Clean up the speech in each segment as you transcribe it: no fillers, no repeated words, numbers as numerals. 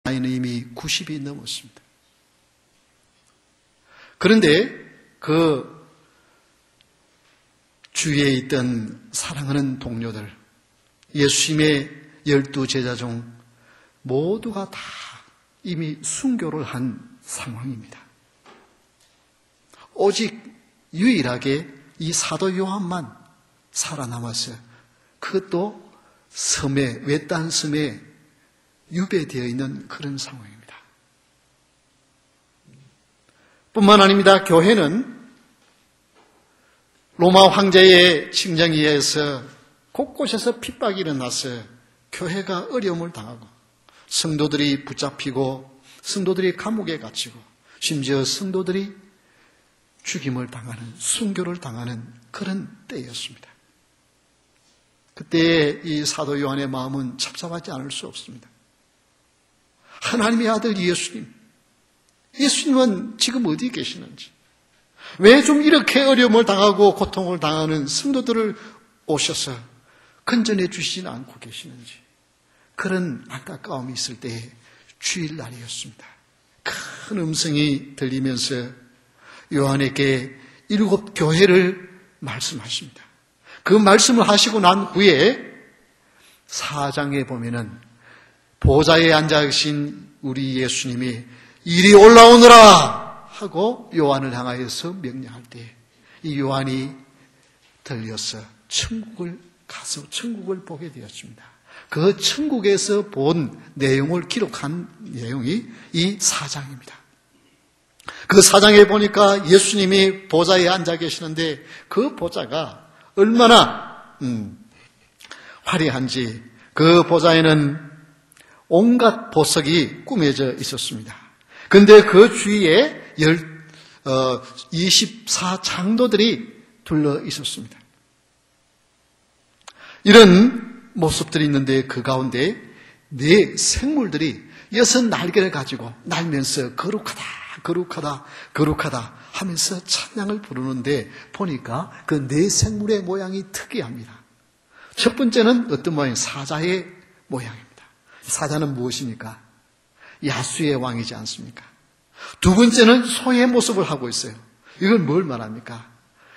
나이는 이미 90이 넘었습니다. 그런데 그 주위에 있던 사랑하는 동료들, 예수님의 12제자 중 모두가 다 이미 순교를 한 상황입니다. 오직 유일하게 이 사도 요한만 살아남았어요. 그것도 섬에, 외딴 섬에 유배되어 있는 그런 상황입니다. 뿐만 아닙니다. 교회는 로마 황제의 칙령에 의해서 곳곳에서 핍박이 일어났어요. 교회가 어려움을 당하고 성도들이 붙잡히고 성도들이 감옥에 갇히고 심지어 성도들이 죽임을 당하는, 순교를 당하는 그런 때였습니다. 그때 이 사도 요한의 마음은 찹찹하지 않을 수 없습니다. 하나님의 아들 예수님은 지금 어디 계시는지, 왜 좀 이렇게 어려움을 당하고 고통을 당하는 성도들을 오셔서 건전해 주시지는 않고 계시는지, 그런 안타까움이 있을 때의 주일날이었습니다. 큰 음성이 들리면서 요한에게 7 교회를 말씀하십니다. 그 말씀을 하시고 난 후에 4장에 보면은 보좌에 앉아 계신 우리 예수님이 이리 올라오너라 하고 요한을 향하여서 명령할 때 이 요한이 들려서 천국을 가서 천국을 보게 되었습니다. 그 천국에서 본 내용을 기록한 내용이 이 4장입니다. 그 4장에 보니까 예수님이 보좌에 앉아 계시는데 그 보좌가 얼마나 화려한지, 그 보좌에는 온갖 보석이 꾸며져 있었습니다. 그런데 그 주위에 24장로들이 둘러 있었습니다. 이런 모습들이 있는데 그 가운데 4 생물들이 6 날개를 가지고 날면서 거룩하다, 거룩하다, 거룩하다 하면서 찬양을 부르는데 보니까 그 4 생물의 모양이 특이합니다. 첫 번째는 어떤 모양? 사자의 모양입니다. 사자는 무엇입니까? 야수의 왕이지 않습니까? 두 번째는 소의 모습을 하고 있어요. 이건 뭘 말합니까?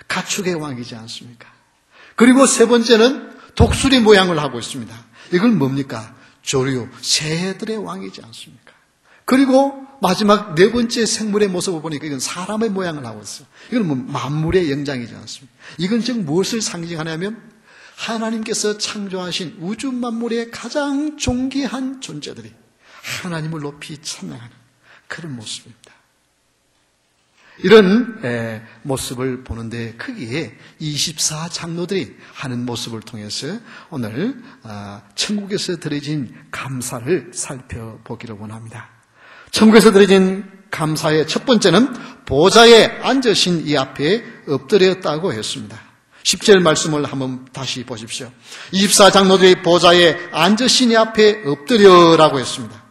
가축의 왕이지 않습니까? 그리고 세 번째는 독수리 모양을 하고 있습니다. 이건 뭡니까? 조류, 새들의 왕이지 않습니까? 그리고 마지막 4번째 생물의 모습을 보니까 이건 사람의 모양을 하고 있어요. 이건 뭐 만물의 영장이지 않습니까? 이건 즉 무엇을 상징하냐면 하나님께서 창조하신 우주 만물의 가장 존귀한 존재들이 하나님을 높이 찬양하는 그런 모습입니다. 이런 모습을 보는데 크기에 24장로들이 하는 모습을 통해서 오늘 천국에서 드려진 감사를 살펴보기를 원합니다. 천국에서 드려진 감사의 첫 번째는 보좌에 앉으신 이 앞에 엎드렸다고 했습니다. 10절 말씀을 한번 다시 보십시오. 24장로들이 보좌에 앉으신 이 앞에 엎드려라고 했습니다.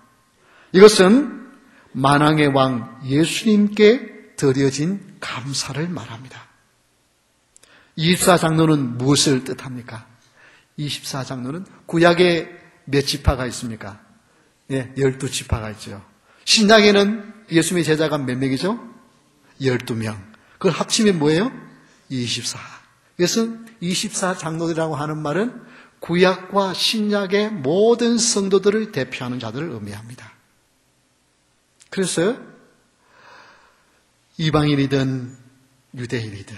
이것은 만왕의 왕 예수님께 드려진 감사를 말합니다. 24장로는 무엇을 뜻합니까? 24장로는 구약에 몇 지파가 있습니까? 12지파가 있죠. 신약에는 예수님의 제자가 몇 명이죠? 12명. 그걸 합치면 뭐예요? 24. 그래서 24장로들이라고 하는 말은 구약과 신약의 모든 성도들을 대표하는 자들을 의미합니다. 그래서 이방인이든 유대인이든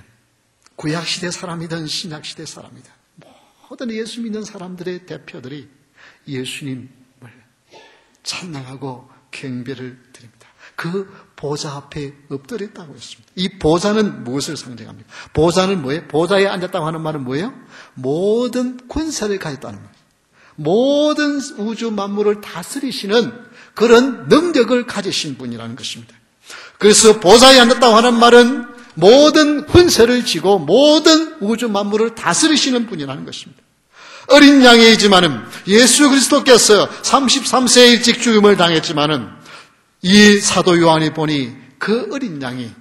구약시대 사람이든 신약시대 사람이든 모든 예수 믿는 사람들의 대표들이 예수님을 찬양하고 경배를 드립니다. 그 보좌 앞에 엎드렸다고 했습니다. 이 보좌는 무엇을 상징합니까? 보좌는 뭐예요? 보좌에 앉았다고 하는 말은 뭐예요? 모든 권세를 가졌다는 거예요. 모든 우주 만물을 다스리시는 그런 능력을 가지신 분이라는 것입니다. 그래서 보좌에 앉았다고 하는 말은 모든 권세를 쥐고 모든 우주 만물을 다스리시는 분이라는 것입니다. 어린 양이지만은 예수 그리스도께서 33세 일찍 죽음을 당했지만은 이 사도 요한이 보니 그 어린 양이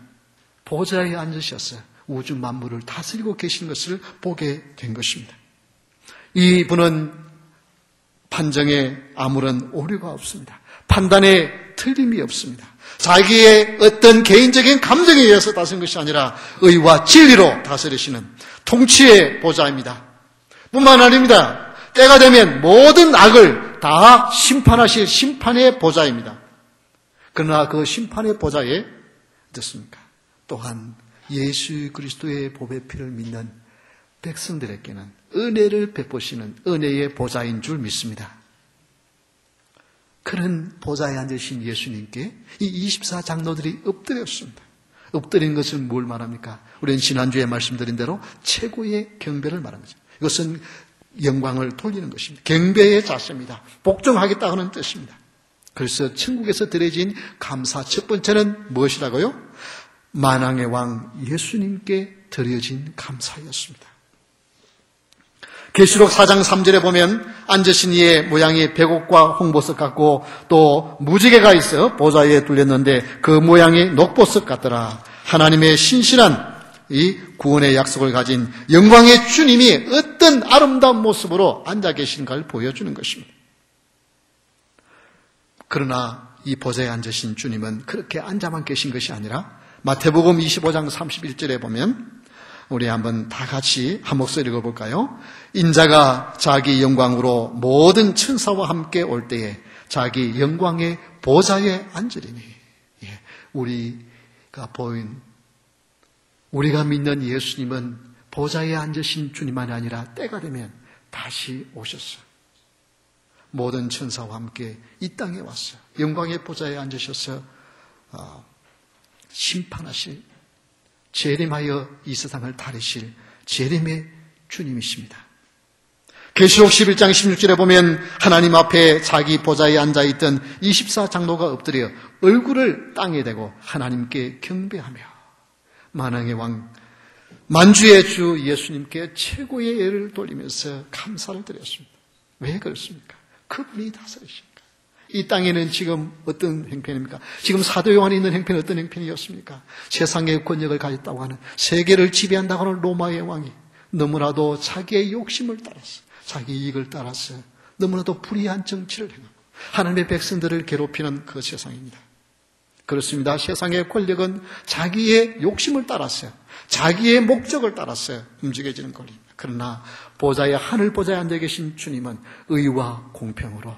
보좌에 앉으셔서 우주 만물을 다스리고 계신 것을 보게 된 것입니다. 이분은 판정에 아무런 오류가 없습니다. 판단에 틀림이 없습니다. 자기의 어떤 개인적인 감정에 의해서 다스리는 것이 아니라 의와 진리로 다스리시는 통치의 보좌입니다. 뿐만 아닙니다. 때가 되면 모든 악을 다 심판하실 심판의 보좌입니다. 그러나 그 심판의 보좌에 어떻습니까? 또한 예수 그리스도의 보배 피를 믿는 백성들에게는 은혜를 베푸시는 은혜의 보좌인 줄 믿습니다. 그런 보좌에 앉으신 예수님께 이 24장로들이 엎드렸습니다. 엎드린 것은 뭘 말합니까? 우리는 지난주에 말씀드린 대로 최고의 경배를 말합니다. 이것은 영광을 돌리는 것입니다. 경배의 자세입니다. 복종하겠다 하는 뜻입니다. 그래서 천국에서 드려진 감사 첫 번째는 무엇이라고요? 만왕의 왕 예수님께 드려진 감사였습니다. 계시록 4장 3절에 보면 앉으신 이의 모양이 백옥과 홍보석 같고 또 무지개가 있어 보좌 위에 둘렸는데 그 모양이 녹보석 같더라. 하나님의 신실한 이 구원의 약속을 가진 영광의 주님이 어떤 아름다운 모습으로 앉아 계신가를 보여주는 것입니다. 그러나 이 보좌에 앉으신 주님은 그렇게 앉아만 계신 것이 아니라 마태복음 25장 31절에 보면 우리 한번 다 같이 한 목소리 읽어볼까요? 인자가 자기 영광으로 모든 천사와 함께 올 때에 자기 영광의 보좌에 앉으리니. 우리가 믿는 예수님은 보좌에 앉으신 주님만이 아니라 때가 되면 다시 오셨어요. 모든 천사와 함께 이 땅에 왔어요. 영광의 보좌에 앉으셔서 심판하실, 재림하여 이 세상을 다루실 재림의 주님이십니다. 계시록 11장 16절에 보면 하나님 앞에 자기 보좌에 앉아있던 24장로가 엎드려 얼굴을 땅에 대고 하나님께 경배하며 만왕의 왕 만주의 주 예수님께 최고의 예를 돌리면서 감사를 드렸습니다. 왜 그렇습니까? 그분이 다스리십니까? 이 땅에는 지금 어떤 형편입니까? 지금 사도 요한이 있는 형편은 어떤 형편이었습니까? 세상의 권력을 가졌다고 하는, 세계를 지배한다고 하는 로마의 왕이 너무나도 자기의 욕심을 따라서, 자기 이익을 따라서 너무나도 불의한 정치를 행하고 하나님의 백성들을 괴롭히는 그 세상입니다. 그렇습니다. 세상의 권력은 자기의 욕심을 따라서, 자기의 목적을 따라서 움직여지는 권리입니다. 그러나 보좌에, 하늘 보좌에 앉아 계신 주님은 의와 공평으로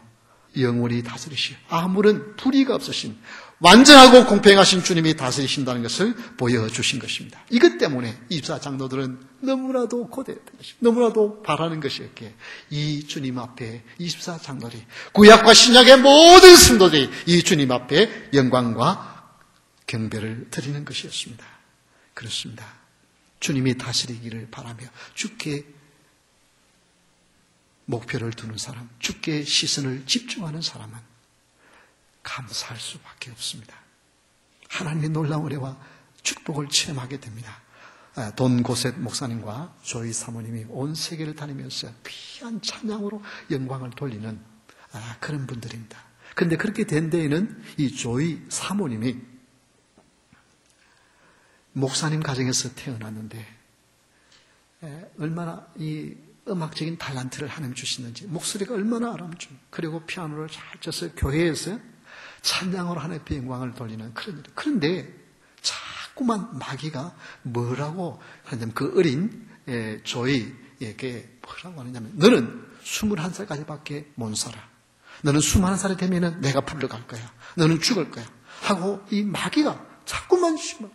영원히 다스리시오. 아무런 불의가 없으신 완전하고 공평하신 주님이 다스리신다는 것을 보여주신 것입니다. 이것 때문에 24장로들은 너무나도 고대했던 것입니다. 너무나도 바라는 것이었기에 이 주님 앞에 24장로들이, 구약과 신약의 모든 성도들이 이 주님 앞에 영광과 경배를 드리는 것이었습니다. 그렇습니다. 주님이 다스리기를 바라며 주께 목표를 두는 사람, 주께 시선을 집중하는 사람은 감사할 수밖에 없습니다. 하나님의 놀라운 은혜와 축복을 체험하게 됩니다. 돈 고셋 목사님과 조이 사모님이 온 세계를 다니면서 귀한 찬양으로 영광을 돌리는 그런 분들입니다. 그런데 그렇게 된 데에는 이 조이 사모님이 목사님 가정에서 태어났는데 얼마나 이 음악적인 달란트를 하나님 주시는지, 목소리가 얼마나 아름답죠. 그리고 피아노를 잘 쳐서 교회에서 찬양으로 하나님의 영광을 돌리는 그런 일. 그런데 자꾸만 마귀가 뭐라고 하냐면 그 어린 조이에게 뭐라고 하느냐면, 너는 21살까지밖에 못 살아. 너는 21살이 되면은 내가 불러갈 거야. 너는 죽을 거야. 하고 이 마귀가 자꾸만 심어.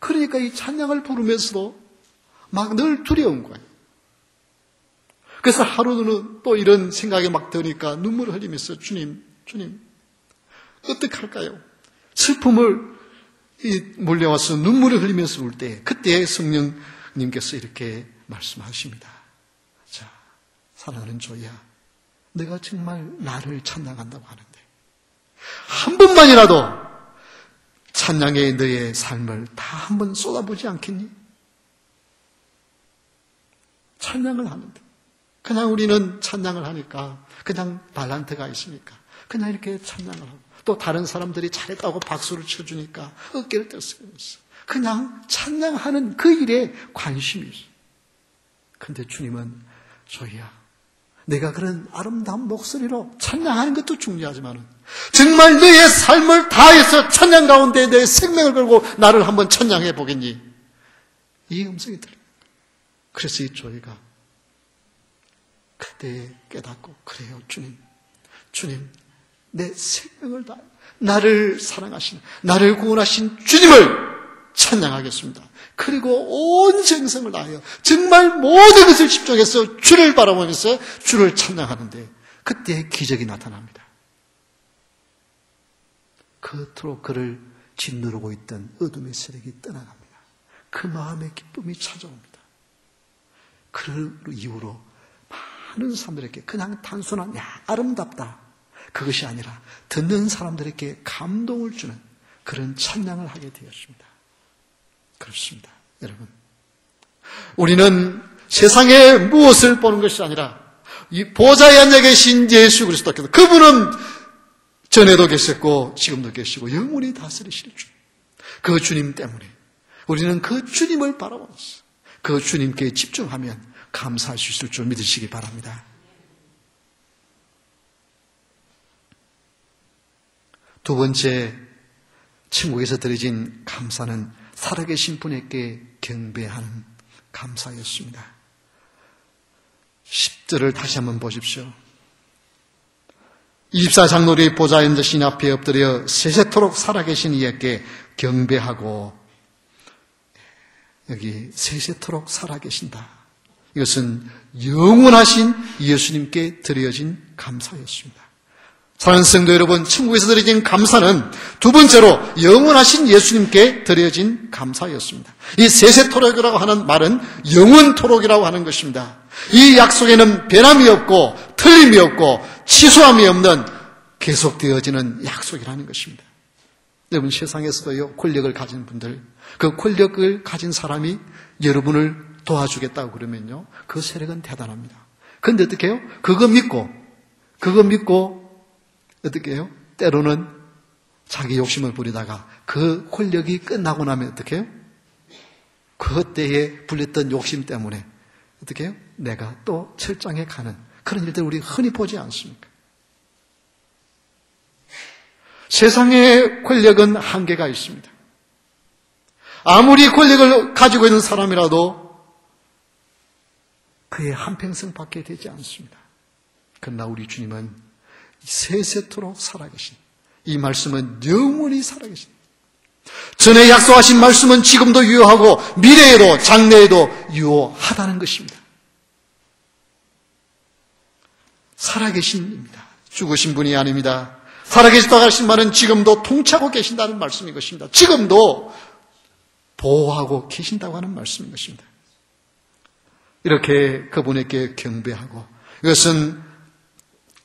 그러니까 이 찬양을 부르면서도 막 늘 두려운 거예요. 그래서 하루는 또 이런 생각이 막 드니까 눈물을 흘리면서 주님 어떡할까요? 슬픔을 몰려와서 눈물을 흘리면서 울 때, 그때 성령님께서 이렇게 말씀하십니다. 자, 사랑하는 조이야, 내가 정말 나를 찬양한다고 하는데 한 번만이라도 찬양에 너의 삶을 다 한번 쏟아보지 않겠니? 찬양을 하는데 그냥 우리는 찬양을 하니까 그냥 달란트가 있으니까 그냥 이렇게 찬양을 하고, 또 다른 사람들이 잘했다고 박수를 쳐주니까 어깨를 떨면서 그냥 찬양하는 그 일에 관심이 있어요. 그런데 주님은 조이야, 내가 그런 아름다운 목소리로 찬양하는 것도 중요하지만 정말 너의 삶을 다해서 찬양 가운데 내 생명을 걸고 나를 한번 찬양해 보겠니? 이 음성이 들려요. 그래서 이 조이가 그때 깨닫고, 그래요, 주님, 내 생명을 다해 나를 사랑하신, 나를 구원하신 주님을 찬양하겠습니다. 그리고 온 정성을 다하여 정말 모든 것을 집중해서 주를 바라보면서 주를 찬양하는데 그때 기적이 나타납니다. 그토록 그를 짓누르고 있던 어둠의 세력이 떠나갑니다. 그 마음의 기쁨이 찾아옵니다. 그 이후로 많은 사람들에게 그냥 단순한 아름답다, 그것이 아니라 듣는 사람들에게 감동을 주는 그런 찬양을 하게 되었습니다. 그렇습니다. 여러분, 우리는 세상에 무엇을 보는 것이 아니라 이 보좌에 앉아 계신 예수 그리스도께서, 그분은 전에도 계셨고 지금도 계시고 영원히 다스리실 주님, 그 주님 때문에 우리는 그 주님을 바라보면서 그 주님께 집중하면 감사할 수 있을 줄 믿으시기 바랍니다. 두 번째, 천국에서 드려진 감사는 살아계신 분에게 경배하는 감사였습니다. 10절을 다시 한번 보십시오. 24장로들이 보좌에 앉으신 앞에 엎드려 세세토록 살아계신 이에게 경배하고, 여기 세세토록 살아계신다, 이것은 영원하신 예수님께 드려진 감사였습니다. 사랑하는 성도 여러분, 천국에서 드려진 감사는 두 번째로 영원하신 예수님께 드려진 감사였습니다. 이 세세토록이라고 하는 말은 영원토록이라고 하는 것입니다. 이 약속에는 변함이 없고 틀림이 없고 취소함이 없는 계속되어지는 약속이라는 것입니다. 여러분, 세상에서도요, 권력을 가진 분들, 그 권력을 가진 사람이 여러분을 도와주겠다고 그러면요, 그 세력은 대단합니다. 그런데 어떻게 해요? 그거 믿고 어떻게 해요? 때로는 자기 욕심을 부리다가 그 권력이 끝나고 나면 어떻게 해요? 그때에 불렸던 욕심 때문에 어떻게 해요? 내가 또 철장에 가는 그런 일들을 우리 흔히 보지 않습니까? 세상의 권력은 한계가 있습니다. 아무리 권력을 가지고 있는 사람이라도 그의 한평생밖에 되지 않습니다. 그러나 우리 주님은 세세토록 살아계신, 이 말씀은 영원히 살아계신, 전에 약속하신 말씀은 지금도 유효하고 미래에도 장래에도 유효하다는 것입니다. 살아계신입니다. 죽으신 분이 아닙니다. 살아계시다고 하신 말은 지금도 통치하고 계신다는 말씀인 것입니다. 지금도 보호하고 계신다고 하는 말씀인 것입니다. 이렇게 그분에게 경배하고, 이것은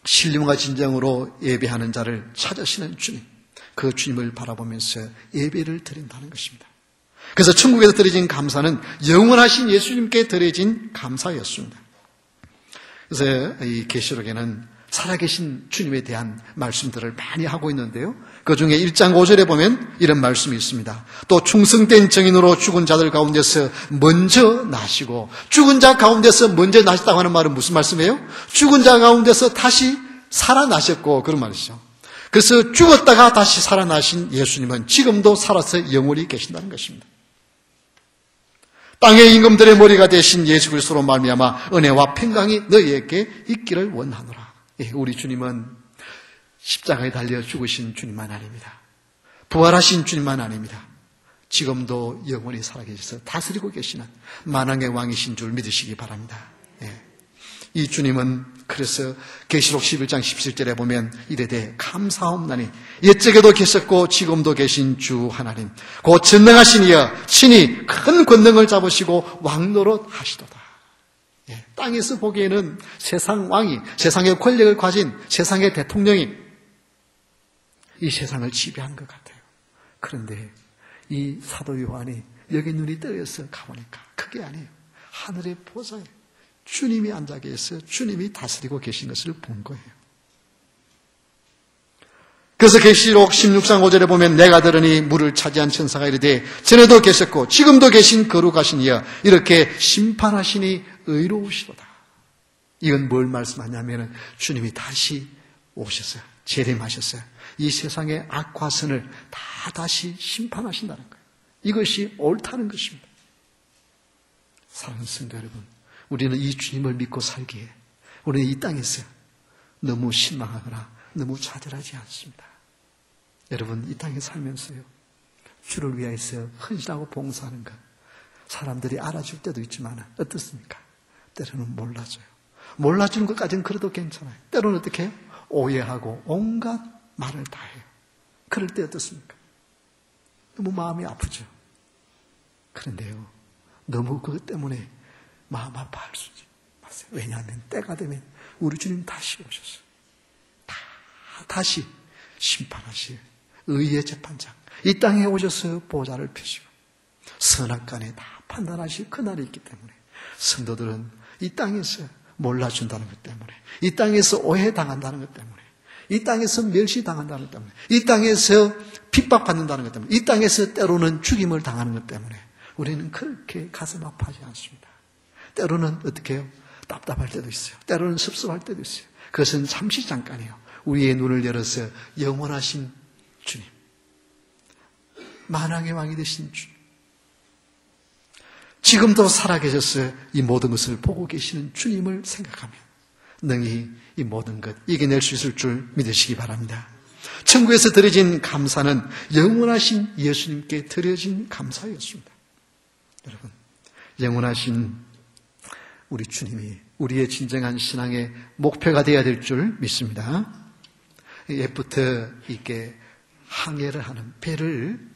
신령과 진정으로 예배하는 자를 찾으시는 주님, 그 주님을 바라보면서 예배를 드린다는 것입니다. 그래서 천국에서 드려진 감사는 영원하신 예수님께 드려진 감사였습니다. 그래서 이 계시록에는 살아계신 주님에 대한 말씀들을 많이 하고 있는데요, 그 중에 1장 5절에 보면 이런 말씀이 있습니다. 또 충성된 증인으로 죽은 자들 가운데서 먼저 나시고, 죽은 자 가운데서 먼저 나셨다고 하는 말은 무슨 말씀이에요? 죽은 자 가운데서 다시 살아나셨고, 그런 말이죠. 그래서 죽었다가 다시 살아나신 예수님은 지금도 살아서 영원히 계신다는 것입니다. 땅의 임금들의 머리가 되신 예수 그리스도로 말미암아 은혜와 평강이 너희에게 있기를 원하노라. 우리 주님은 십자가에 달려 죽으신 주님만 아닙니다. 부활하신 주님만 아닙니다. 지금도 영원히 살아계셔서 다스리고 계시는 만왕의 왕이신 줄 믿으시기 바랍니다. 이 주님은 그래서 계시록 11장 17절에 보면 이르되 감사옵나니 옛적에도 계셨고 지금도 계신 주 하나님 곧 전능하신 이여 친히 큰 권능을 잡으시고 왕노릇 하시도다. 땅에서 보기에는 세상 왕이, 세상의 권력을 가진 세상의 대통령이 이 세상을 지배한 것 같아요. 그런데 이 사도 요한이 여기 눈이 떠여서 가보니까 그게 아니에요. 하늘의 보좌에 주님이 앉아 계셔서 주님이 다스리고 계신 것을 본 거예요. 그래서 계시록 16장 5절에 보면 내가 들으니 물을 차지한 천사가 이르되 전에도 계셨고 지금도 계신 거룩하신 이여 이렇게 심판하시니 의로우시도다. 이건 뭘 말씀하냐면 주님이 다시 오셨어요. 재림하셨어요. 이 세상의 악과 선을 다 다시 심판하신다는 거예요. 이것이 옳다는 것입니다. 사랑하는 성도 여러분, 우리는 이 주님을 믿고 살기에 우리는 이 땅에서 너무 실망하거나 너무 좌절하지 않습니다. 여러분, 이 땅에 살면서요, 주를 위해서 헌신하고 봉사하는 것, 사람들이 알아줄 때도 있지만 어떻습니까? 때로는 몰라줘요. 몰라주는 것까지는 그래도 괜찮아요. 때로는 어떻게 해요? 오해하고 온갖 말을 다 해요. 그럴 때 어떻습니까? 너무 마음이 아프죠. 그런데요, 너무 그것 때문에 마음 아파할 수 있지 마세요. 왜냐하면 때가 되면 우리 주님 다시 오셨어요. 다시 심판하실 의의 재판장, 이 땅에 오셔서 보좌를 펴시고 선악간에 다 판단하실 그날이 있기 때문에 성도들은 이 땅에서 몰라준다는 것 때문에, 이 땅에서 오해당한다는 것 때문에, 이 땅에서 멸시당한다는 것 때문에, 이 땅에서 핍박받는다는 것 때문에, 이 땅에서 때로는 죽임을 당하는 것 때문에 우리는 그렇게 가슴 아파하지 않습니다. 때로는 어떻게 해요? 답답할 때도 있어요. 때로는 섭섭할 때도 있어요. 그것은 잠시 잠깐이에요. 우리의 눈을 열어서 영원하신 주님, 만왕의 왕이 되신 주님, 지금도 살아계셔서 이 모든 것을 보고 계시는 주님을 생각하면 능히 이 모든 것 이겨낼 수 있을 줄 믿으시기 바랍니다. 천국에서 드려진 감사는 영원하신 예수님께 드려진 감사였습니다. 여러분, 영원하신 우리 주님이 우리의 진정한 신앙의 목표가 되어야 될 줄 믿습니다. 옛부터 이렇게 항해를 하는 배를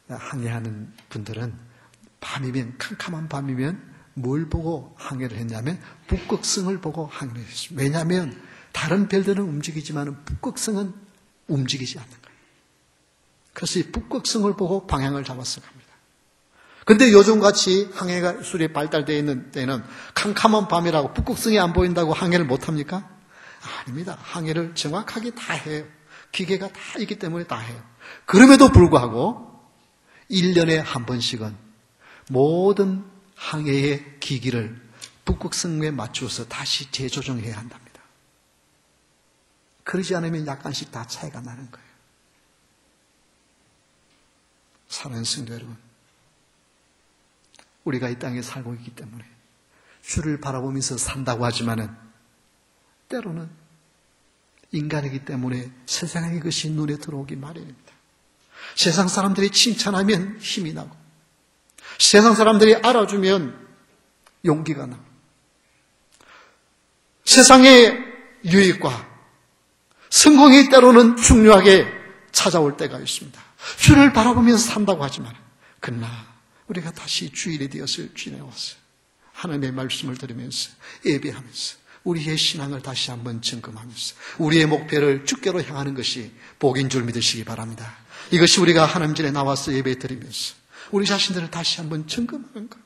항해하는 분들은 밤이면, 캄캄한 밤이면 뭘 보고 항해를 했냐면 북극성을 보고 항해를 했습니다. 왜냐하면 다른 별들은 움직이지만 북극성은 움직이지 않는 거예요. 그래서 이 북극성을 보고 방향을 잡았어 갑니다. 그런데 요즘같이 항해가 수리 발달되어 있는 때는 캄캄한 밤이라고 북극성이 안 보인다고 항해를 못합니까? 아닙니다. 항해를 정확하게 다 해요. 기계가 다 있기 때문에 다 해요. 그럼에도 불구하고 1년에 한 번씩은 모든 항해의 기기를 북극성에 맞추어서 다시 재조정해야 한답니다. 그러지 않으면 약간씩 다 차이가 나는 거예요. 사랑하는 성도 여러분, 우리가 이 땅에 살고 있기 때문에 주를 바라보면서 산다고 하지만은 때로는 인간이기 때문에 세상의 것이 눈에 들어오기 마련입니다. 세상 사람들이 칭찬하면 힘이 나고, 세상 사람들이 알아주면 용기가 나고, 세상의 유익과 성공이 때로는 중요하게 찾아올 때가 있습니다. 주를 바라보면서 산다고 하지만, 그러나 우리가 다시 주일이 되었을 주일에 와서 하나님의 말씀을 들으면서 예배하면서 우리의 신앙을 다시 한번 점검하면서 우리의 목표를 주께로 향하는 것이 복인 줄 믿으시기 바랍니다. 이것이 우리가 하나님 전에 나와서 예배 드리면서 우리 자신들을 다시 한번 점검하는 것.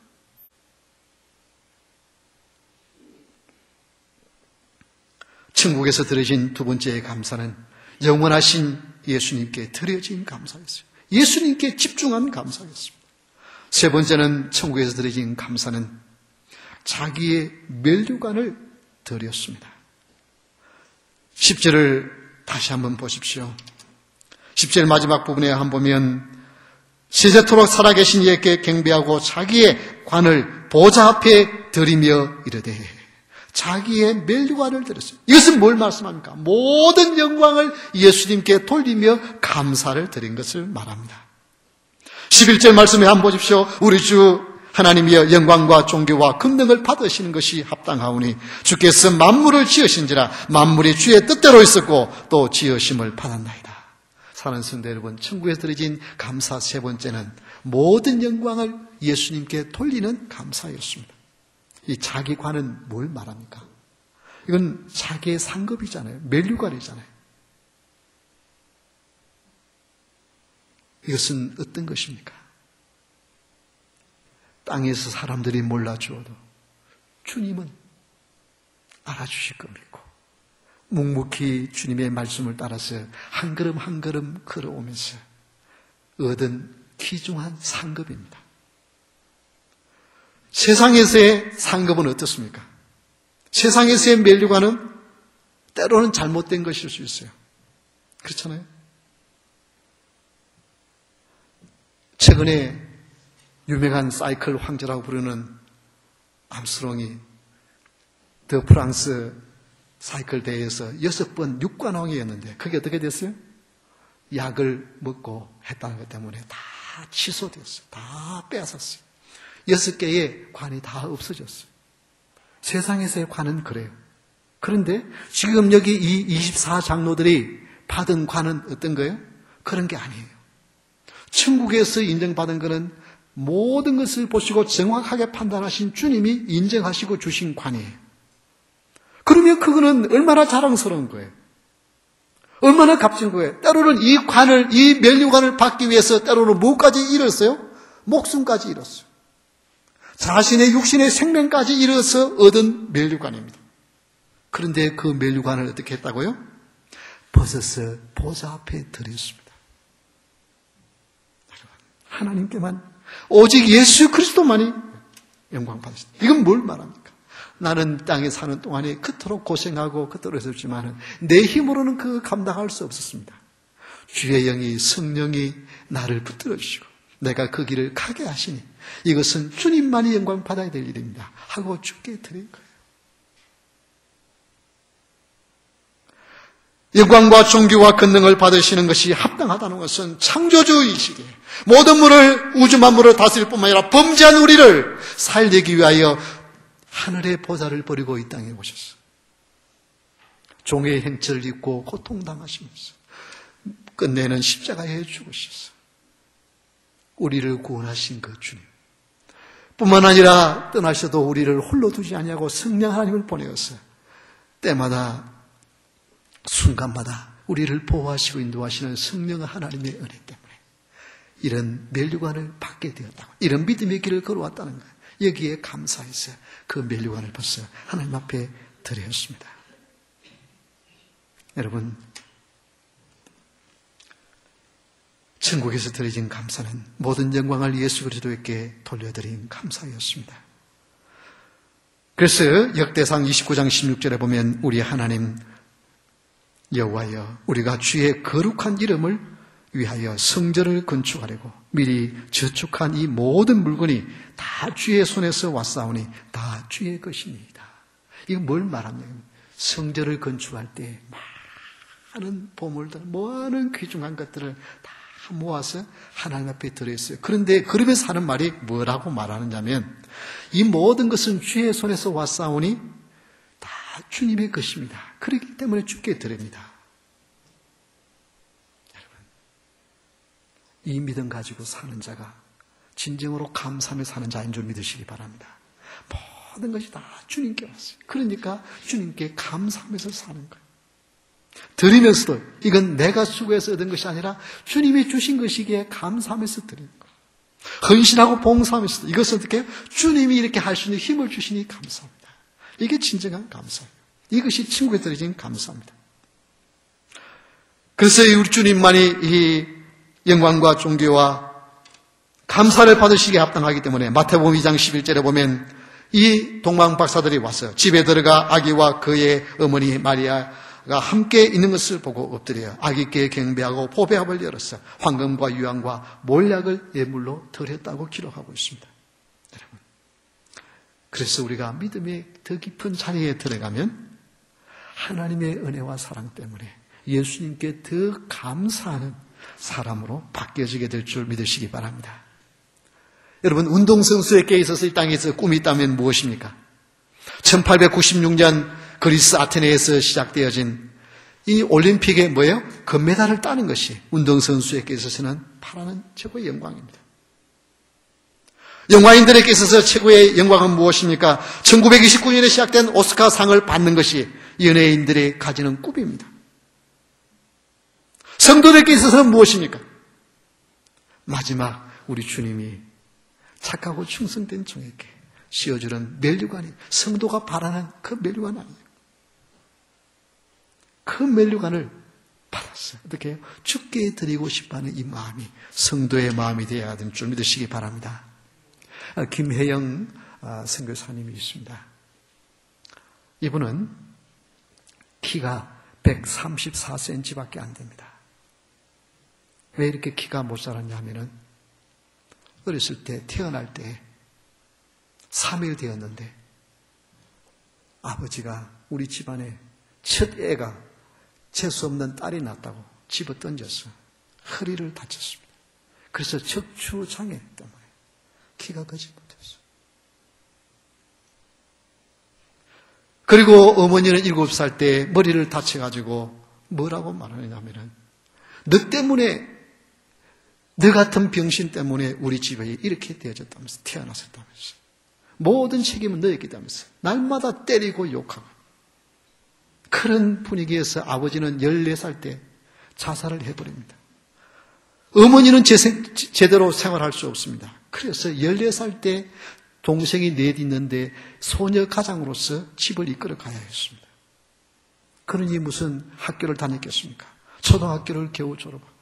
천국에서 드려진 두 번째의 감사는 영원하신 예수님께 드려진 감사였어요. 예수님께 집중한 감사였습니다. 세 번째는 천국에서 드려진 감사는 자기의 면류관을 드렸습니다. 10절을 다시 한번 보십시오. 10절 마지막 부분에 한번 보면 세세토록 살아계신 이에게 경배하고 자기의 관을 보좌 앞에 드리며 이르되, 자기의 면류관을 드렸어요. 이것은 뭘 말씀합니까? 모든 영광을 예수님께 돌리며 감사를 드린 것을 말합니다. 11절 말씀에 한번 보십시오. 우리 주 하나님이여 영광과 존귀와 권능을 받으시는 것이 합당하오니 주께서 만물을 지으신지라 만물이 주의 뜻대로 있었고 또 지으심을 받았나이다. 사랑하는 성도 여러분, 천국에서 드려진 감사 세 번째는 모든 영광을 예수님께 돌리는 감사였습니다. 이 자기관은 뭘 말합니까? 이건 자기의 상급이잖아요. 면류관이잖아요. 이것은 어떤 것입니까? 땅에서 사람들이 몰라주어도 주님은 알아주실 거 믿고 묵묵히 주님의 말씀을 따라서 한 걸음 한 걸음 걸어오면서 얻은 귀중한 상급입니다. 세상에서의 상급은 어떻습니까? 세상에서의 면류관은 때로는 잘못된 것일 수 있어요. 그렇잖아요. 최근에 유명한 사이클 황제라고 부르는 암스트롱이 더 프랑스 사이클 대회에서 6번 6관왕이었는데 그게 어떻게 됐어요? 약을 먹고 했다는 것 때문에 다 취소됐어요. 다 빼앗았어요. 6개의 관이 다 없어졌어요. 세상에서의 관은 그래요. 그런데 지금 여기 이 24장로들이 받은 관은 어떤 거예요? 그런 게 아니에요. 천국에서 인정받은 것은 모든 것을 보시고 정확하게 판단하신 주님이 인정하시고 주신 관이에요. 그러면 그거는 얼마나 자랑스러운 거예요. 얼마나 값진 거예요. 때로는 이 관을, 이 면류관을 받기 위해서 때로는 무엇까지 잃었어요? 목숨까지 잃었어요. 자신의 육신의 생명까지 잃어서 얻은 면류관입니다. 그런데 그 면류관을 어떻게 했다고요? 벗어서 보좌 앞에 드렸습니다. 하나님께만, 오직 예수 그리스도만이 영광 받으십니다. 이건 뭘 말합니까? 나는 땅에 사는 동안에 그토록 고생하고 그토록 했었지만 내 힘으로는 그거 감당할 수 없었습니다. 주의 영이, 성령이 나를 붙들어 주시고 내가 그 길을 가게 하시니 이것은 주님만이 영광 받아야 될 일입니다 하고 주께 드린 거예요. 영광과 존귀와 권능을 받으시는 것이 합당하다는 것은 창조주이시기에 모든 물을, 우주 만물을 다스릴 뿐만 아니라 범죄한 우리를 살리기 위하여 하늘의 보좌를 버리고 이 땅에 오셨어요. 종의 행체를 입고 고통당하시면서 끝내는 십자가에 죽으셨어요. 우리를 구원하신 그 주님 뿐만 아니라 떠나셔도 우리를 홀로 두지 아니하고 성령 하나님을 보내었어요. 때마다 순간마다 우리를 보호하시고 인도하시는 성령 하나님의 은혜 때문에 이런 면류관을 받게 되었다고, 이런 믿음의 길을 걸어왔다는 거예요. 여기에 감사해서 그 면류관을 벌써 하나님 앞에 드렸습니다. 여러분, 천국에서 드려진 감사는 모든 영광을 예수 그리스도에게 돌려드린 감사였습니다. 그래서 역대상 29장 16절에 보면 우리 하나님 여호와여, 우리가 주의 거룩한 이름을 위하여 성전을 건축하려고 미리 저축한 이 모든 물건이 다 주의 손에서 왔사오니 다 주의 것입니다. 이거 뭘 말하냐면 성전을 건축할 때 많은 보물들, 많은 귀중한 것들을 다 모아서 하나님 앞에 들어있어요. 그런데 그러면서 하는 말이 뭐라고 말하느냐면 이 모든 것은 주의 손에서 왔사오니 다 주님의 것입니다. 그렇기 때문에 주께 드립니다. 여러분, 이 믿음 가지고 사는 자가 진정으로 감사하며 사는 자인 줄 믿으시기 바랍니다. 모든 것이 다 주님께 왔어요. 그러니까 주님께 감사하면서 사는 거예요. 드리면서도 이건 내가 수고해서 얻은 것이 아니라 주님이 주신 것이기에 감사하면서 드리는 거예요. 헌신하고 봉사하면서도 이것은 어떻게 주님이 이렇게 할 수 있는 힘을 주시니 감사합니다. 이게 진정한 감사예요. 이것이 천국에 드려진 감사입니다. 그래서 우리 주님만이 이 영광과 존귀와 감사를 받으시기에 합당하기 때문에 마태복음 2장 11절에 보면 이 동방 박사들이 와서 집에 들어가 아기와 그의 어머니 마리아가 함께 있는 것을 보고 엎드려 아기께 경배하고 보배합을 열어서 황금과 유황과 몰약을 예물로 드렸다고 기록하고 있습니다. 여러분, 그래서 우리가 믿음의 더 깊은 자리에 들어가면 하나님의 은혜와 사랑 때문에 예수님께 더 감사하는 사람으로 바뀌어지게 될 줄 믿으시기 바랍니다. 여러분, 운동선수에게 있어서 이 땅에서 꿈이 있다면 무엇입니까? 1896년 그리스 아테네에서 시작되어진 이 올림픽의 뭐예요? 금메달을 따는 것이 운동선수에게 있어서는 바라는 최고의 영광입니다. 영화인들에게 있어서 최고의 영광은 무엇입니까? 1929년에 시작된 오스카상을 받는 것이 연예인들이 가지는 꿈입니다. 성도들에게 있어서는 무엇입니까? 마지막 우리 주님이 착하고 충성된 종에게 씌워주는 면류관이 성도가 바라는 그 면류관 아니에요. 그 면류관을 받았어요. 어떻게 해요? 주께 드리고 싶어하는 이 마음이 성도의 마음이 되어야 될 줄 믿으시기 바랍니다. 김혜영 선교사님이 있습니다. 이분은 키가 134cm밖에 안 됩니다. 왜 이렇게 키가 못 자랐냐 하면은 어렸을 때 태어날 때 3일 되었는데 아버지가 우리 집안에 첫 애가 재수 없는 딸이 났다고 집어 던져서 허리를 다쳤습니다. 그래서 척추장애 때문에 키가 크지 못했어요. 그리고 어머니는 7살 때 머리를 다쳐가지고 뭐라고 말하느냐면은 너 때문에 너 같은 병신 때문에 우리 집에 이렇게 되어졌다면서 태어났었다면서 모든 책임은 너였기 때문에 날마다 때리고 욕하고 그런 분위기에서 아버지는 14살 때 자살을 해버립니다. 어머니는 제대로 생활할 수 없습니다. 그래서 14살 때 동생이 넷 있는데 소녀 가장으로서 집을 이끌어 가야 했습니다. 그러니 무슨 학교를 다녔겠습니까? 초등학교를 겨우 졸업하고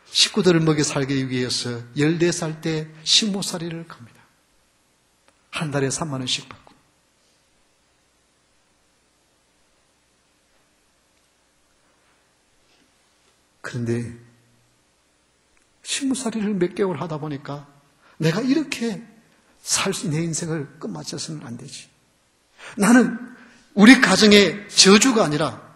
식구들을 먹여 살기 위해서 14살 때 식모살이를 갑니다. 한 달에 3만 원씩 받고. 그런데 식모살이를 몇 개월 하다 보니까 내가 이렇게 내 인생을 끝마쳐서는 안 되지. 나는 우리 가정의 저주가 아니라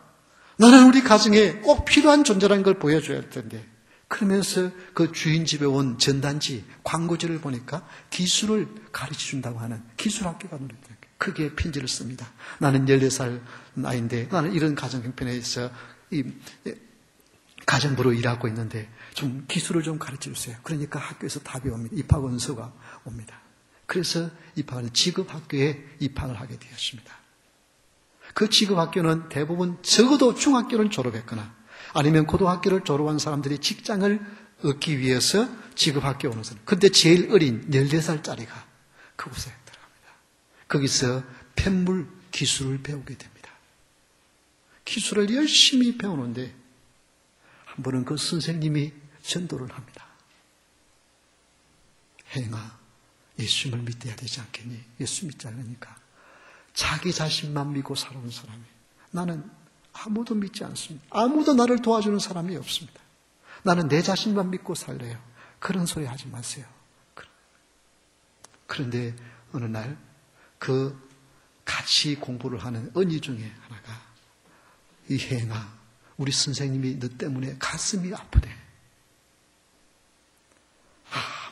나는 우리 가정에 꼭 필요한 존재라는 걸 보여줘야 할 텐데 그러면서 그 주인 집에 온 전단지, 광고지를 보니까 기술을 가르쳐준다고 하는 기술학교가 눈에 띄어요. 크게 편지를 씁니다. 나는 14살 나이인데 나는 이런 가정 형편에서 가정부로 일하고 있는데 좀 기술을 좀 가르쳐주세요. 그러니까 학교에서 답이 옵니다. 입학원서가 옵니다. 그래서 직업학교에 입학을 하게 되었습니다. 그 직업학교는 대부분 적어도 중학교를 졸업했거나 아니면 고등학교를 졸업한 사람들이 직장을 얻기 위해서 직업학교에 오는 사람. 근데 제일 어린 14살짜리가 그곳에 들어갑니다. 거기서 펜물 기술을 배우게 됩니다. 기술을 열심히 배우는데 한 번은 그 선생님이 전도를 합니다. 혜영아, 예수님을 믿어야 되지 않겠니? 예수 믿지 않으니까 자기 자신만 믿고 살아온 사람이 나는 아무도 믿지 않습니다. 아무도 나를 도와주는 사람이 없습니다. 나는 내 자신만 믿고 살래요. 그런 소리 하지 마세요. 그런데 어느 날 그 같이 공부를 하는 언니 중에 하나가 이 혜영아, 우리 선생님이 너 때문에 가슴이 아프대.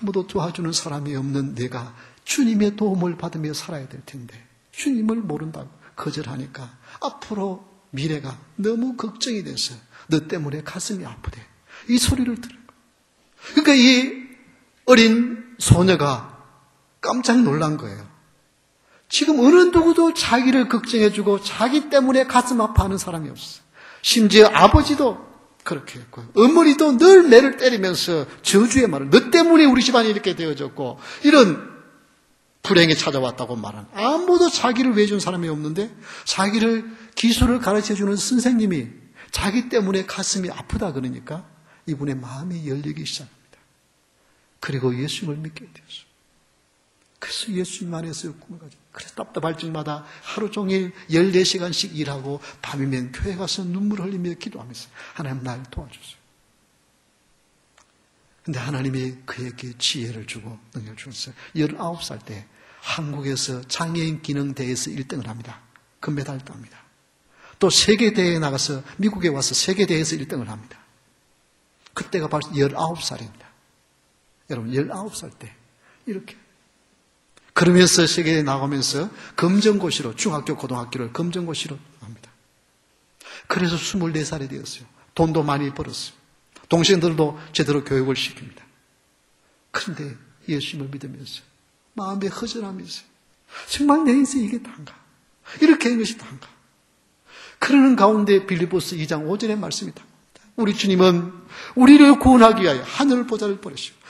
아무도 도와주는 사람이 없는 내가 주님의 도움을 받으며 살아야 될 텐데 주님을 모른다고 거절하니까 앞으로 미래가 너무 걱정이 돼서 너 때문에 가슴이 아프대. 이 소리를 들은 거예요. 그러니까 이 어린 소녀가 깜짝 놀란 거예요. 지금 어느 누구도 자기를 걱정해주고 자기 때문에 가슴 아파하는 사람이 없어요. 심지어 아버지도 그렇게 했고요. 어머니도 늘 매를 때리면서 저주의 말을 너 때문에 우리 집안이 이렇게 되어졌고 이런 불행이 찾아왔다고 말하는 아무도 자기를 위해 준 사람이 없는데 자기를 기술을 가르쳐주는 선생님이 자기 때문에 가슴이 아프다 그러니까 이분의 마음이 열리기 시작합니다. 그리고 예수님을 믿게 되었어요. 그래서 예수님 안에서 꿈을 가지고 그래서 답답할 적마다 하루 종일 14시간씩 일하고 밤이면 교회 가서 눈물 흘리며 기도하면서 하나님 날 도와주세요. 근데 하나님이 그에게 지혜를 주고 능력을 주셨어요. 19살 때 한국에서 장애인 기능대회에서 1등을 합니다. 금메달 땁니다. 또 세계대회에 나가서 미국에 와서 세계대회에서 1등을 합니다. 그때가 바로 19살입니다. 여러분 19살 때 이렇게 그러면서 세계에 나가면서 검정고시로 중학교 고등학교를 검정고시로 합니다. 그래서 24살이 되었어요. 돈도 많이 벌었어요. 동생들도 제대로 교육을 시킵니다. 그런데 예수님을 믿으면서 마음에 허전함이 있어요. 정말 내 인생에 이게 다인가? 이렇게 한 것이 다인가? 그러는 가운데 빌립보서 2장 5절의 말씀이 답니다. 우리 주님은 우리를 구원하기 위하여 하늘 보좌를 버리시고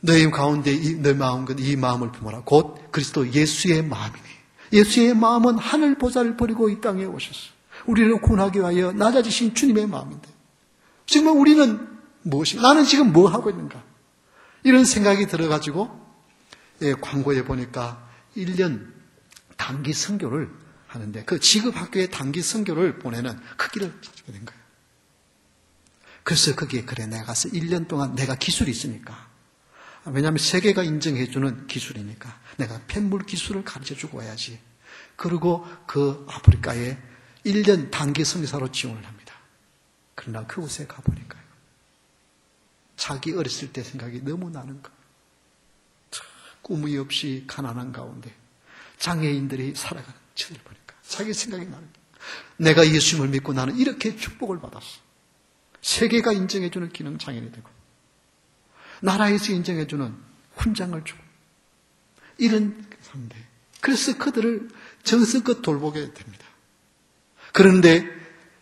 너희 가운데 내 마음은 이 마음을 품어라. 곧 그리스도 예수의 마음이니 예수의 마음은 하늘 보좌를 버리고 이 땅에 오셨어. 우리를 구원하기 위하여 낮아지신 주님의 마음인데 정말 우리는 무엇이 나는 지금 뭐 하고 있는가? 이런 생각이 들어가지고 광고에 보니까 1년 단기 선교를 하는데 그 지급학교에 단기 선교를 보내는 그 길을 찾게 된 거예요. 그래서 거기에 그래 내가 가서 1년 동안 내가 기술이 있으니까 왜냐하면 세계가 인정해주는 기술이니까 내가 펜물 기술을 가르쳐주고 와야지. 그리고 그 아프리카에 1년 단기 선교사로 지원을 합니다. 그러나 그곳에 가보니까요. 자기 어렸을 때 생각이 너무 나는 거예요. 꿈이 없이 가난한 가운데 장애인들이 살아가는 저를 보니까 자기 생각이 나는 거예요. 내가 예수님을 믿고 나는 이렇게 축복을 받았어. 세계가 인정해주는 기능 장애인이 되고 나라에서 인정해주는 훈장을 주고 이런 사람들. 그래서 그들을 정성껏 돌보게 됩니다. 그런데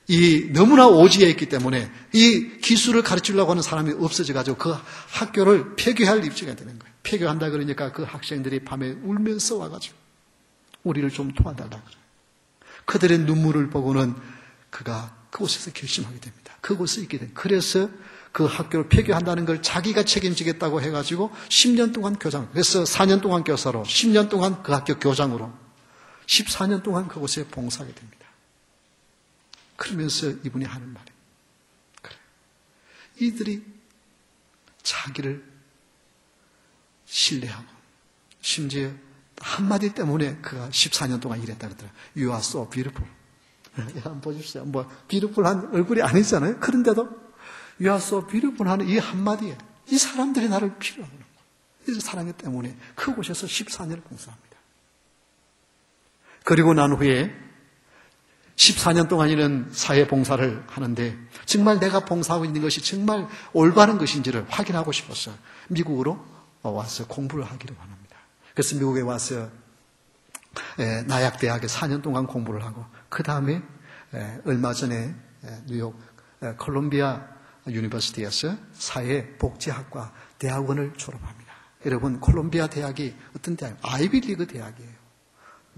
이 너무나 오지에 있기 때문에 이 기술을 가르치려고 하는 사람이 없어져가지고 그 학교를 폐교할 입지가 되는 거예요. 폐교한다 그러니까 그 학생들이 밤에 울면서 와가지고 우리를 좀 도와달라 그래요. 그들의 눈물을 보고는 그가 그곳에서 결심하게 됩니다. 그곳에 있게 된. 그래서 그 학교를 폐교한다는 걸 자기가 책임지겠다고 해가지고 10년 동안 교장, 그래서 4년 동안 교사로, 10년 동안 그 학교 교장으로, 14년 동안 그곳에 봉사하게 됩니다. 그러면서 이분이 하는 말이 그래. 이들이 자기를 신뢰하고 심지어 한마디 때문에 그가 14년 동안 일했다 그러더라고요. You are so beautiful. 한번 보십시오. 뭐 beautiful한 얼굴이 아니잖아요. 그런데도 You are so beautiful 하는 이 한마디에 이 사람들이 나를 필요하는 거예요. 이 사랑 때문에 그곳에서 14년을 봉사합니다. 그리고 난 후에 14년 동안 이런 사회 봉사를 하는데 정말 내가 봉사하고 있는 것이 정말 올바른 것인지를 확인하고 싶어서 미국으로 와서 공부를 하기로 합니다. 그래서 미국에 와서 나약대학에 4년 동안 공부를 하고 그 다음에 얼마 전에 뉴욕 콜롬비아 유니버시티에서 사회복지학과 대학원을 졸업합니다. 여러분 콜롬비아 대학이 어떤 대학이에요? 아이비리그 대학이에요.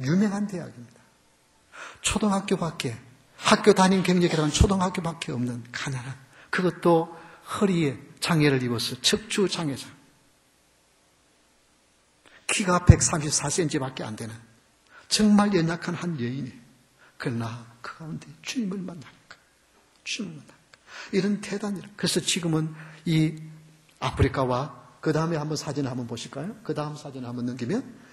유명한 대학입니다. 초등학교밖에 학교 담임 경력이라는 초등학교밖에 없는 가난한 그것도 허리에 장애를 입어서 척추 장애자 키가 134cm밖에 안 되는 정말 연약한 한 여인이 그러나 그 가운데 주님을 만나니까 주님을 만나니까 이런 대단이라. 그래서 지금은 이 아프리카와 그 다음에 한번 사진 한번 보실까요? 그 다음 사진 한번 넘기면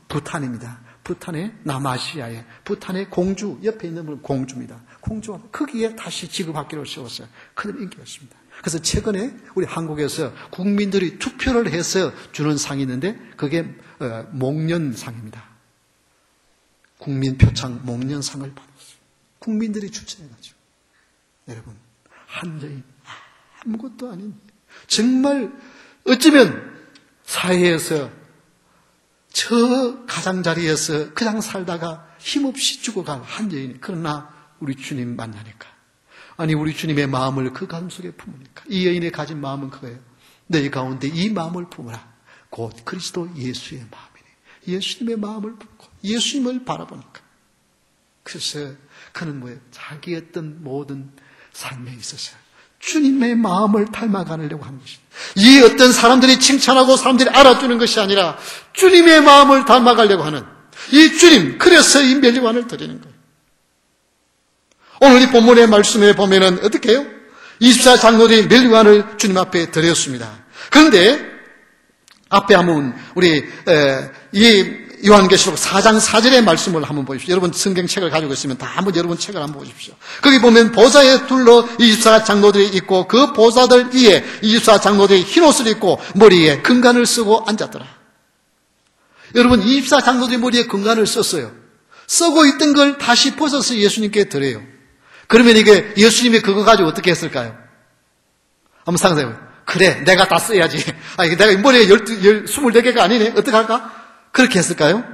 부탄입니다. 부탄의 남아시아의 부탄의 공주 옆에 있는 분은 공주입니다. 공주가 거기에 다시 지급학교를 세웠어요. 큰 인기가 있습니다. 그래서 최근에 우리 한국에서 국민들이 투표를 해서 주는 상이 있는데 그게 목련상입니다. 국민표창 목련상을 받았어요. 국민들이 추천해가지고. 여러분 한 여인 아무것도 아닌 정말 어쩌면 사회에서 저 가장자리에서 그냥 살다가 힘없이 죽어간 한 여인이 그러나 우리 주님 만나니까 아니 우리 주님의 마음을 그 가슴속에 품으니까 이 여인의 가진 마음은 그거예요. 너희 가운데 이 마음을 품으라. 곧 그리스도 예수의 마음이네. 예수님의 마음을 품고 예수님을 바라보니까 그래서 그는 뭐예요? 자기 어떤 모든 삶에 있어서 주님의 마음을 닮아가려고 하는 것입니다. 이 어떤 사람들이 칭찬하고 사람들이 알아주는 것이 아니라 주님의 마음을 닮아가려고 하는 이 주님, 그래서 이 멸류관을 드리는 거예요. 오늘 이 본문의 말씀에 보면은 어떻게 해요? 24장로들이 멸류관을 주님 앞에 드렸습니다. 그런데 앞에 한번 우리 이 요한계시록 4장 4절의 말씀을 한번 보십시오. 여러분 성경책을 가지고 있으면 다 한번 여러분 책을 한번 보십시오. 거기 보면 보좌에 둘러 24장로들이 있고 그 보좌들 위에 24장로들이 흰옷을 입고 머리에 금관을 쓰고 앉았더라. 여러분 24장로들이 머리에 금관을 썼어요. 쓰고 있던 걸 다시 벗어서 예수님께 드려요. 그러면 이게 예수님이 그거 가지고 어떻게 했을까요? 한번 상상해봐요. 그래 내가 다 써야지. 내가 머리에 24개가 아니네. 어떡할까? 그렇게 했을까요?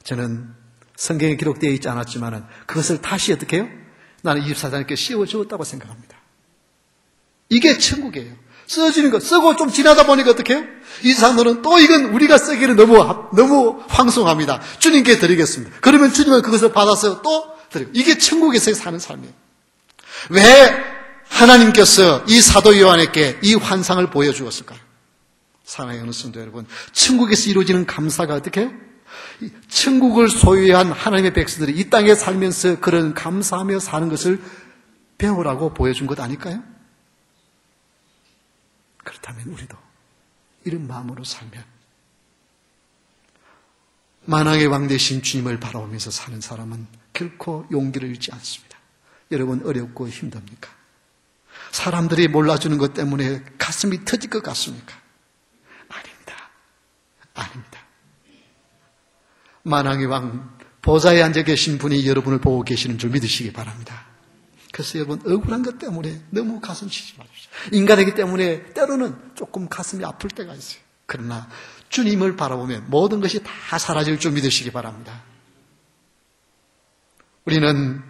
저는 성경에 기록되어 있지 않았지만 그것을 다시 어떻게 해요? 나는 24장님께 씌워주었다고 생각합니다. 이게 천국이에요. 써주는 거 쓰고 좀 지나다 보니까 어떻게 해요? 이 사람들은 또 이건 우리가 쓰기는 너무 황송합니다. 주님께 드리겠습니다. 그러면 주님은 그것을 받아서 또 드리고 이게 천국에서 사는 삶이에요. 왜 하나님께서 이 사도 요한에게 이 환상을 보여주었을까요? 사랑하는 성도 여러분, 천국에서 이루어지는 감사가 어떻게 해요? 천국을 소유한 하나님의 백성들이 이 땅에 살면서 그런 감사하며 사는 것을 배우라고 보여준 것 아닐까요? 그렇다면 우리도 이런 마음으로 살면 만왕의 왕 되신 주님을 바라보면서 사는 사람은 결코 용기를 잃지 않습니다. 여러분, 어렵고 힘듭니까? 사람들이 몰라주는 것 때문에 가슴이 터질 것 같습니까? 아닙니다. 아닙니다. 만왕의 왕 보좌에 앉아 계신 분이 여러분을 보고 계시는 줄 믿으시기 바랍니다. 그래서 여러분, 억울한 것 때문에 너무 가슴 치지 마십시오. 인간이기 때문에 때로는 조금 가슴이 아플 때가 있어요. 그러나 주님을 바라보면 모든 것이 다 사라질 줄 믿으시기 바랍니다. 우리는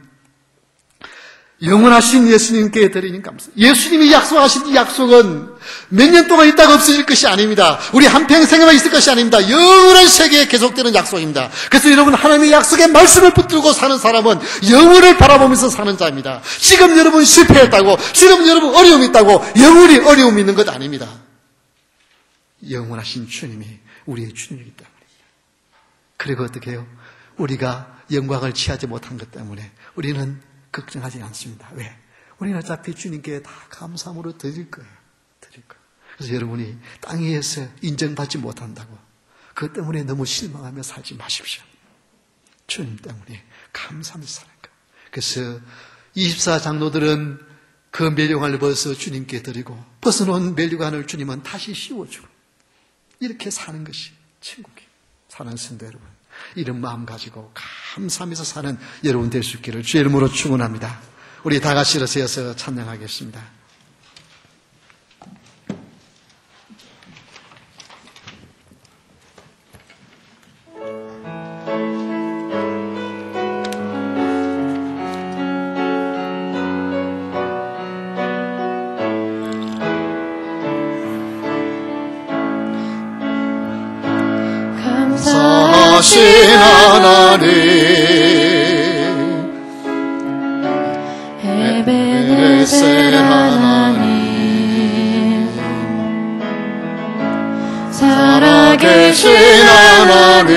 영원하신 예수님께 드리는 감사. 예수님이 약속하신 이 약속은 몇 년 동안 있다가 없어질 것이 아닙니다. 우리 한평생에만 있을 것이 아닙니다. 영원한 세계에 계속되는 약속입니다. 그래서 여러분, 하나님의 약속의 말씀을 붙들고 사는 사람은 영원을 바라보면서 사는 자입니다. 지금 여러분 실패했다고, 지금 여러분 어려움이 있다고 영원히 어려움이 있는 것 아닙니다. 영원하신 주님이 우리의 주님이기 때문입니다. 그리고 어떻게 해요? 우리가 영광을 취하지 못한 것 때문에 우리는 걱정하지 않습니다. 왜? 우리는 어차피 주님께 다 감사함으로 드릴 거예요. 드릴 거예요. 그래서 여러분이 땅 위에서 인정받지 못한다고 그것 때문에 너무 실망하며 살지 마십시오. 주님 때문에 감사하며 사는 거예요. 그래서 24장로들은 그 멸류관을 벗어 주님께 드리고 벗어놓은 멸류관을 주님은 다시 씌워주고 이렇게 사는 것이 천국이에요. 사는 성도 여러분, 이런 마음 가지고 감사하면서 사는 여러분 될 수 있기를 주의 이름으로 축원합니다. 우리 다 같이 일어서서 찬양하겠습니다. 감사하신 하나님, 에베네셀 하나님, 살아계신 하나님,